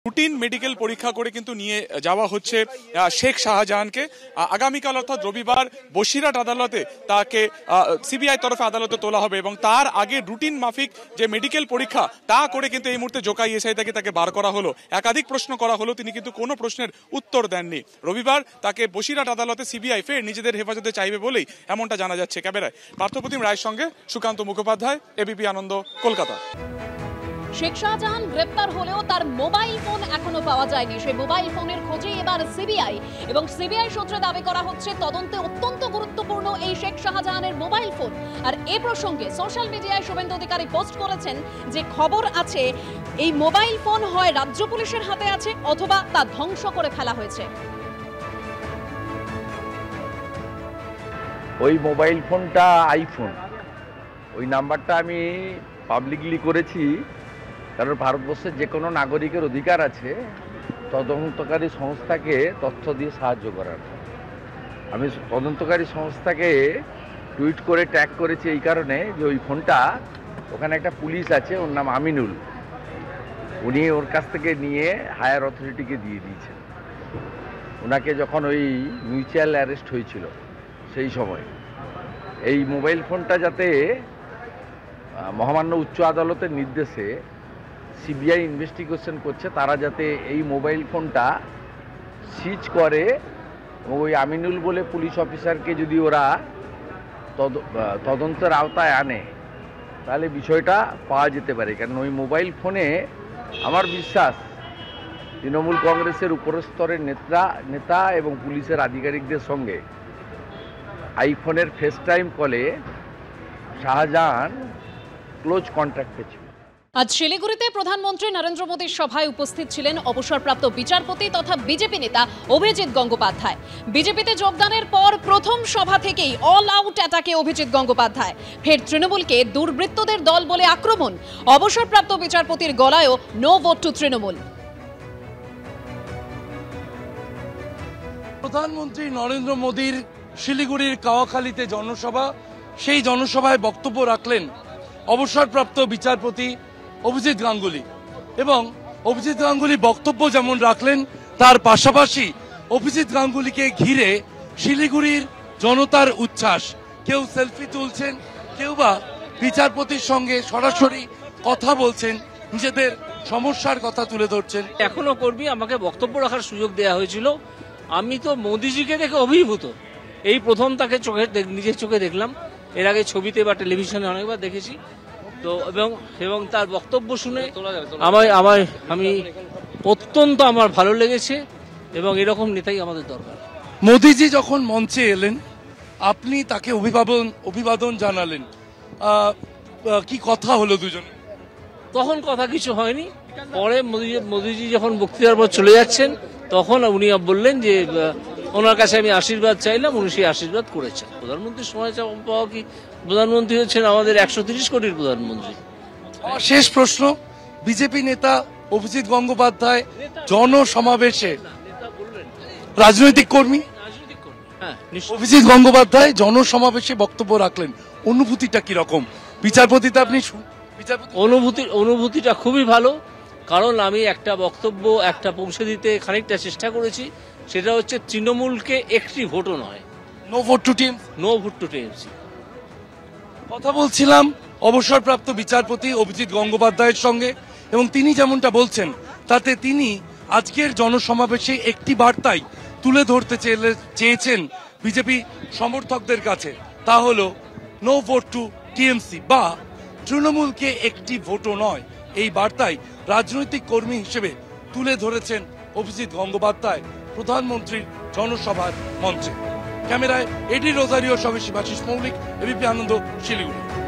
Routine medical পরীক্ষা করে কিন্তু নিয়ে যাওয়া হচ্ছে শেখ শাহজাহানকে। আগামীকাল অর্থাৎ রবিবার বসিরহাট আদালতে তাকে সিবিআই তরফে আদালতে তোলা হবে এবং তার আগে রুটিন মাফিক যে মেডিকেল পরীক্ষা তা করে কিন্তু এই মুহূর্তে জোকাই এসআই থেকে তাকে বার করা হলো। একাধিক প্রশ্ন করা হলো, তিনি কিন্তু কোনো প্রশ্নের উত্তর দেননি। রবিবার তাকে বসিরহাট আদালতে সিবিআই ফের নিজেদের হেফাজতে চাইবে বলেই এমনটা জানা যাচ্ছে। ক্যামেরায় পার্থপ্রতিম রায়ের সঙ্গে সুকান্ত মুখোপাধ্যায়, এবিপি আনন্দ, কলকাতা। শেখ শাহজাহান গ্রেপ্তার হলেও তার মোবাইল ফোন এখনো পাওয়া যায়নি। সেই মোবাইল ফোনের খোঁজে এবার সিবিআই এবং সিবিআই সূত্রে দাবি করা হচ্ছে তদন্তে অত্যন্ত গুরুত্বপূর্ণ এই শেখ শাহজাহানের মোবাইল ফোন। আর এ প্রসঙ্গে সোশ্যাল মিডিয়ায় শুভেন্দু অধিকারী পোস্ট করেছেন যে খবর আছে এই মোবাইল ফোন হয় রাজ্য পুলিশের হাতে আছে অথবা তা ধ্বংস করে ফেলা হয়েছে। ওই মোবাইল ফোনটা আইফোন, ওই নাম্বারটা আমি পাবলিকলি করেছি কারণ ভারতবর্ষের যে কোনো নাগরিকের অধিকার আছে তদন্তকারী সংস্থাকে তথ্য দিয়ে সাহায্য করার। আমি তদন্তকারী সংস্থাকে টুইট করে ট্যাগ করেছি এই কারণে যে ওই ফোনটা ওখানে একটা পুলিশ আছে, ওর নাম আমিনুল, উনি ওর কাছ থেকে নিয়ে হায়ার অথরিটিকে দিয়ে দিয়েছেন। ওনাকে যখন ওই মিউচুয়াল অ্যারেস্ট হয়েছিল সেই সময় এই মোবাইল ফোনটা যাতে মহামান্য উচ্চ আদালতের নির্দেশে সিবিআই ইনভেস্টিগেশন করছে, তারা যাতে এই মোবাইল ফোনটা সিজ করে ওই আমিনুল বলে পুলিশ অফিসারকে যদি ওরা তদন্তের আওতায় আনে তাহলে বিষয়টা পাওয়া যেতে পারে। কারণ ওই মোবাইল ফোনে আমার বিশ্বাস তৃণমূল কংগ্রেসের উপরস্তরের নেতা এবং পুলিশের আধিকারিকদের সঙ্গে আইফোনের ফেস টাইম কলে শাহজাহান ক্লোজ কন্ট্যাক্টে ছিল। আজ শিলিগুড়িতে প্রধানমন্ত্রী নরেন্দ্র মোদীর সভায় উপস্থিত ছিলেন অবসরপ্রাপ্ত বিচারপতি তথা বিজেপি নেতা অভিজিৎ গঙ্গোপাধ্যায়। বিজেপিতে যোগদানের পর প্রথম সভা থেকেই অল আউট অ্যাটাকে অভিজিৎ গঙ্গোপাধ্যায়। ফের তৃণমূলকে দুর্বৃত্তদের দল বলে আক্রমণ। অবসরপ্রাপ্ত বিচারপতির গলায়ও নো ভোট টু তৃণমূল। প্রধানমন্ত্রী নরেন্দ্র মোদীর শিলিগুড়ির কাওয়াখালীতে জনসভা, সেই জনসভায় বক্তব্য রাখলেন অবসরপ্রাপ্ত বিচারপতি অভিজিৎ গাঙ্গুলি এবং অভিজিৎ গাঙ্গুলি বক্তব্য যেমন রাখলেন তার পাশাপাশি অভিজিৎ গাঙ্গুলিকে ঘিরে শিলিগুড়ির জনতার উচ্ছ্বাস। কেউ সেলফি তুলছেন, কেউ বা বিচারপতির সঙ্গে সরাসরি কথা বলছেন, নিজেদের সমস্যার কথা তুলে ধরছেন। এখনো কর্মী আমাকে বক্তব্য রাখার সুযোগ দেওয়া হয়েছিল। আমি তো মোদিজিকে দেখে অভিভূত, এই প্রথম তাকে নিজের চোখে দেখলাম। এর আগে ছবিতে বা টেলিভিশনে অনেকবার দেখেছি তো, এবং তার বক্তব্য শুনে আমি অত্যন্ত আমার ভালো লেগেছে এবং এরকম নেতাই আমাদের দরকার। মোদিজি যখন মঞ্চে এলেন আপনি তাকে অভিবাদন জানালেন, কি কথা হলো দুজন? তখন কথা কিছু হয়নি। পরে মোদিজি যখন বক্তৃতার পর চলে যাচ্ছেন তখন উনি বললেন যে ওনার কাছে আমি আশীর্বাদ চাইলাম, উনি সেই আশীর্বাদ করেছেন। প্রধানমন্ত্রীর সময় পাওয়া কি, প্রধানমন্ত্রী হচ্ছেন আমাদের 130 কোটির প্রধানমন্ত্রী। শেষ প্রশ্ন, বিজেপি নেতা অভিজিৎ গঙ্গোপাধ্যায় জনসমাবেশে রাজনৈতিক কর্মী, হ্যাঁ, অভিজিৎ গঙ্গোপাধ্যায় জনসমাবেশে বক্তব্য রাখলেন, অনুভূতিটা কিরকম? বিচারপতিতে আপনি অনুভূতিটা খুবই ভালো, কারণ আমি একটা বক্তব্য পৌঁছে দিতে খানিকটা চেষ্টা করেছি। সেটা হচ্ছে তৃণমূলকে একটি ভোটও নয়, no vote to TMC, no vote to TMC. কথা বলছিলাম অবসরপ্রাপ্ত বিচারপতি অভিজিৎ গঙ্গোপাধ্যায়ের সঙ্গে এবং তিনি যেমনটা বলছেন তাতে তিনি আজকের জনসমাবেশে একটি বার্তাই তুলে ধরতে চেয়েছেন বিজেপি সমর্থকদের কাছে, তা হলো নো ভোট টু টিএমসি বা তৃণমূলকে একটি ভোটও নয়। এই বার্তাই রাজনৈতিক কর্মী হিসেবে তুলে ধরেছেন অভিজিৎ গঙ্গোপাধ্যায় প্রধানমন্ত্রীর জনসভার মঞ্চে। ক্যামেরায় এডি রোজারিওর সঙ্গে শিবাশিস মৌলিক, এবিপি আনন্দ, শিলিগুড়ি।